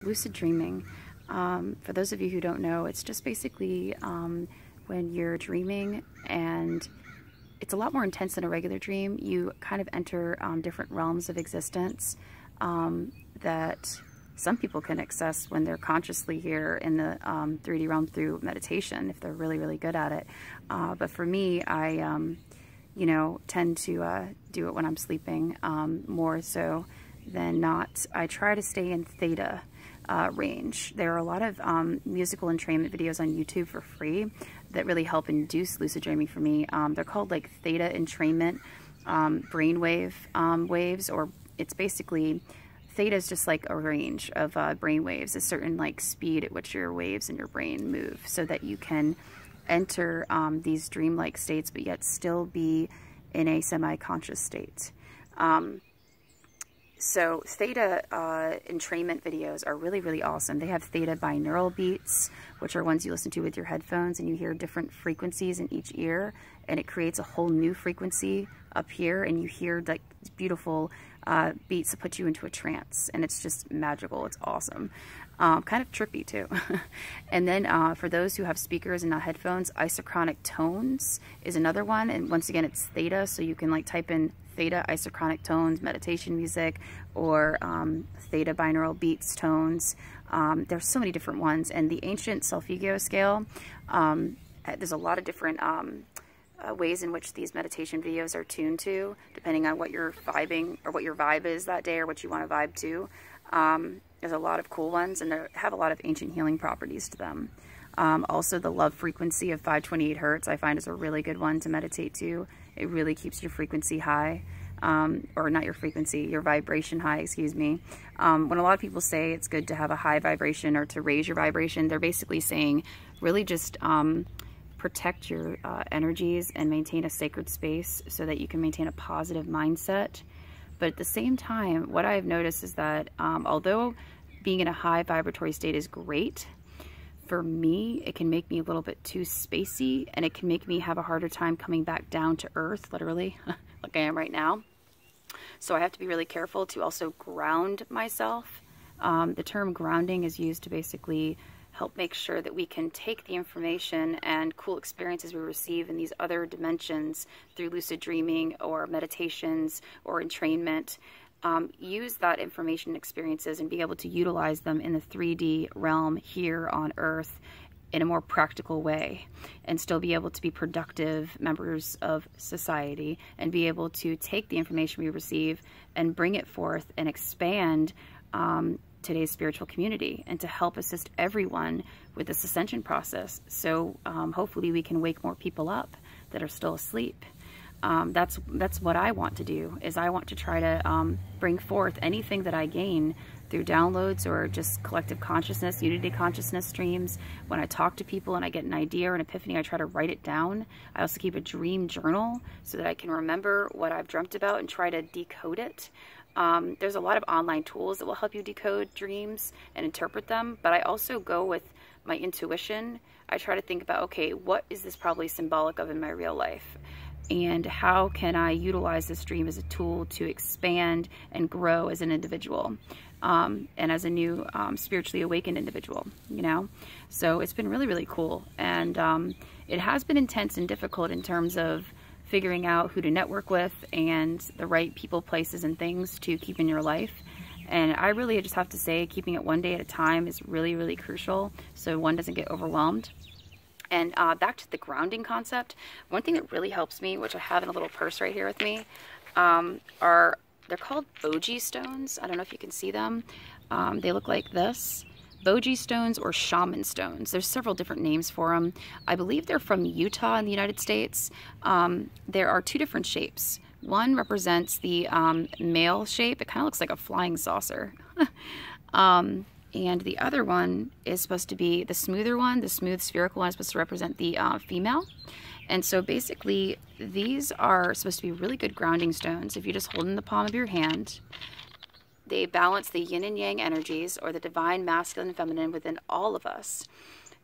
lucid dreaming, for those of you who don't know, it's just basically when you're dreaming, and it's a lot more intense than a regular dream. You kind of enter different realms of existence that some people can access when they're consciously here in the 3D realm through meditation, if they're really, really good at it. But for me, I, you know, tend to do it when I'm sleeping more so than not. I try to stay in theta range. There are a lot of musical entrainment videos on YouTube for free that really help induce lucid dreaming for me. They're called like Theta Entrainment, brainwave waves, or it's basically, theta is just like a range of brain waves, a certain like speed at which your waves in your brain move, so that you can enter these dreamlike states but yet still be in a semi-conscious state. So theta entrainment videos are really, really awesome. They have theta binaural beats, which are ones you listen to with your headphones, and you hear different frequencies in each ear, and it creates a whole new frequency up here, and you hear like beautiful beats that put you into a trance, and it's just magical. It's awesome. Kind of trippy too. And then for those who have speakers and not headphones, Isochronic Tones is another one, and once again it's theta, so you can like type in theta isochronic tones meditation music, or theta binaural beats tones. There's so many different ones, and the ancient Solfeggio scale, there's a lot of different ways in which these meditation videos are tuned to, depending on what you're vibing, or what your vibe is that day, or what you want to vibe to. There's a lot of cool ones, and they have a lot of ancient healing properties to them. Also, the love frequency of 528 hertz I find is a really good one to meditate to. It really keeps your frequency high, or not your frequency, your vibration high, excuse me. When a lot of people say it's good to have a high vibration or to raise your vibration, they're basically saying really just protect your energies and maintain a sacred space so that you can maintain a positive mindset. But at the same time, what I've noticed is that although being in a high vibratory state is great, for me, it can make me a little bit too spacey, and it can make me have a harder time coming back down to earth, literally, like I am right now. So I have to be really careful to also ground myself. The term grounding is used to basically help make sure that we can take the information and cool experiences we receive in these other dimensions through lucid dreaming or meditations or entrainment, use that information and experiences and be able to utilize them in the 3D realm here on Earth in a more practical way, and still be able to be productive members of society, and be able to take the information we receive and bring it forth and expand today's spiritual community, and to help assist everyone with this ascension process. So hopefully we can wake more people up that are still asleep. That's what I want to do, is I want to try to bring forth anything that I gain through downloads or just collective consciousness, unity consciousness streams. When I talk to people and I get an idea or an epiphany, I try to write it down. I also keep a dream journal so that I can remember what I've dreamt about and try to decode it. There's a lot of online tools that will help you decode dreams and interpret them, but I also go with my intuition. I try to think about, okay, what is this probably symbolic of in my real life? And how can I utilize this dream as a tool to expand and grow as an individual, and as a new spiritually awakened individual, you know? So it's been really, really cool. And it has been intense and difficult in terms of figuring out who to network with and the right people, places, and things to keep in your life. And I really just have to say, keeping it one day at a time is really, really crucial, so one doesn't get overwhelmed. And back to the grounding concept, one thing that really helps me, which I have in a little purse right here with me, they're called Boji Stones. I don't know if you can see them. They look like this. Boji Stones or Shaman Stones. There's several different names for them. I believe they're from Utah in the United States. There are two different shapes. One represents the male shape. It kind of looks like a flying saucer. And the other one is supposed to be the smoother one. The smooth spherical one is supposed to represent the female. And so basically, these are supposed to be really good grounding stones. If you just hold in the palm of your hand, they balance the yin and yang energies, or the divine masculine and feminine within all of us,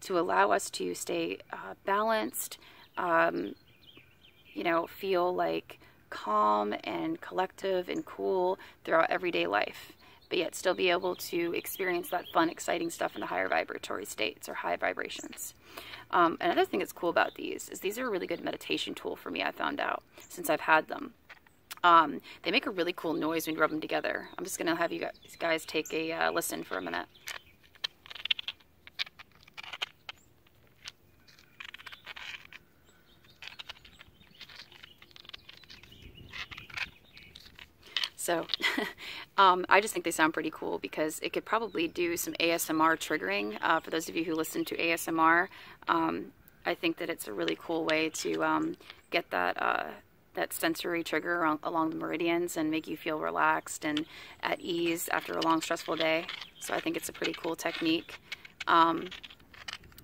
to allow us to stay balanced, you know, feel like calm and collective and cool throughout everyday life. but yet still be able to experience that fun, exciting stuff in the higher vibratory states or high vibrations. Another thing that's cool about these is these are a really good meditation tool for me, I found out, since I've had them. They make a really cool noise when you rub them together. I'm just going to have you guys take a listen for a minute. So I just think they sound pretty cool because it could probably do some ASMR triggering. For those of you who listen to ASMR, I think that it's a really cool way to get that sensory trigger along the meridians and make you feel relaxed and at ease after a long, stressful day. So I think it's a pretty cool technique. I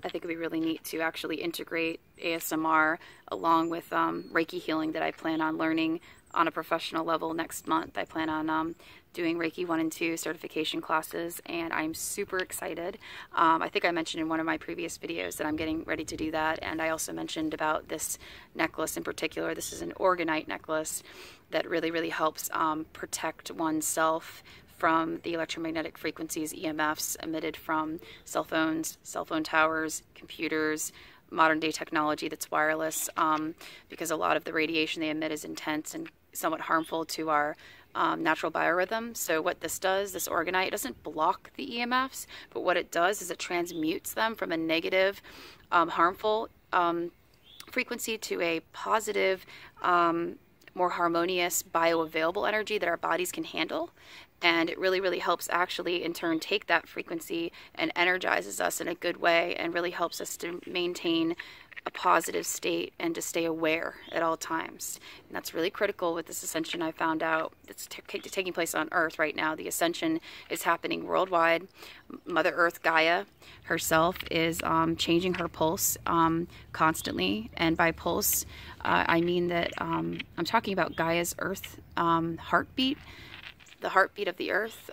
think it'd be really neat to actually integrate ASMR along with Reiki healing that I plan on learning on a professional level next month. I plan on doing Reiki 1 and 2 certification classes, and I'm super excited. I think I mentioned in one of my previous videos that I'm getting ready to do that, and I also mentioned about this necklace in particular. This is an organite necklace that really, really helps protect oneself from the electromagnetic frequencies, EMFs, emitted from cell phones, cell phone towers, computers, modern day technology that's wireless, because a lot of the radiation they emit is intense and somewhat harmful to our natural biorhythm. So what this does, this organite, it doesn't block the EMFs, but what it does is it transmutes them from a negative, harmful frequency to a positive, more harmonious, bioavailable energy that our bodies can handle. And it really, really helps actually in turn take that frequency and energizes us in a good way and really helps us to maintain a positive state and to stay aware at all times. And that's really critical with this ascension. I found out it's taking place on Earth right now. The ascension is happening worldwide. Mother Earth, Gaia herself, is changing her pulse constantly. And by pulse, I mean that I'm talking about Gaia's Earth heartbeat. The heartbeat of the earth.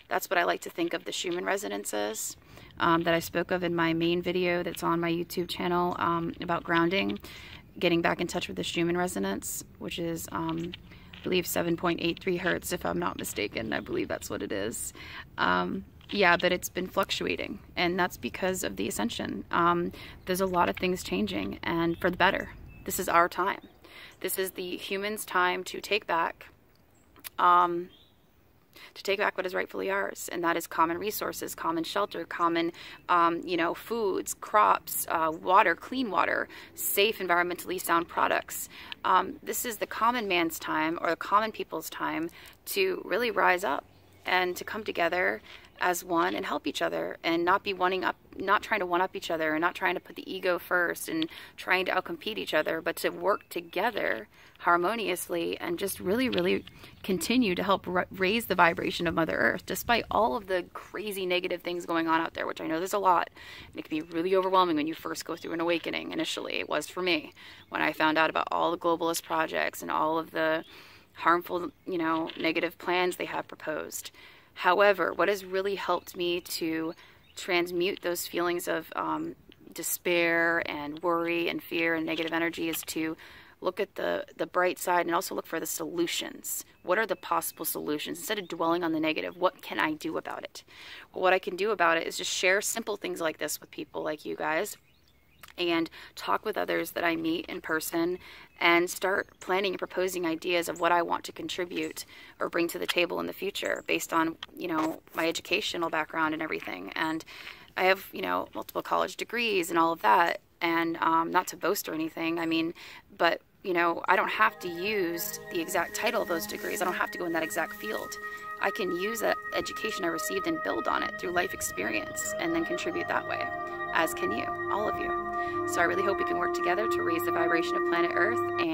That's what I like to think of the Schumann resonances that I spoke of in my main video that's on my YouTube channel about grounding, getting back in touch with the Schumann resonance, which is, I believe, 7.83 hertz, if I'm not mistaken. I believe that's what it is. Yeah, but it's been fluctuating, and that's because of the ascension. There's a lot of things changing, and for the better. This is our time. This is the humans' time to take back what is rightfully ours, and that is common resources, common shelter, common, foods, crops, water, clean water, safe, environmentally sound products. This is the common man's time, or the common people's time, to really rise up and to come together as one and help each other, and not trying to one up each other, and not trying to put the ego first and trying to outcompete each other, but to work together harmoniously and just really, really continue to help raise the vibration of Mother Earth, despite all of the crazy negative things going on out there, which I know there's a lot. And it can be really overwhelming when you first go through an awakening. Initially, it was for me when I found out about all the globalist projects and all of the harmful, negative plans they have proposed. However, what has really helped me to transmute those feelings of despair and worry and fear and negative energy is to look at the bright side and also look for the solutions. What are the possible solutions? Instead of dwelling on the negative, what can I do about it? Well, what I can do about it is just share simple things like this with people like you guys, and talk with others that I meet in person, and start planning and proposing ideas of what I want to contribute or bring to the table in the future based on, my educational background and everything. And I have, multiple college degrees and all of that, and not to boast or anything, but I don't have to use the exact title of those degrees. I don't have to go in that exact field. I can use that education I received and build on it through life experience and then contribute that way, as can you, all of you. So I really hope we can work together to raise the vibration of planet Earth, and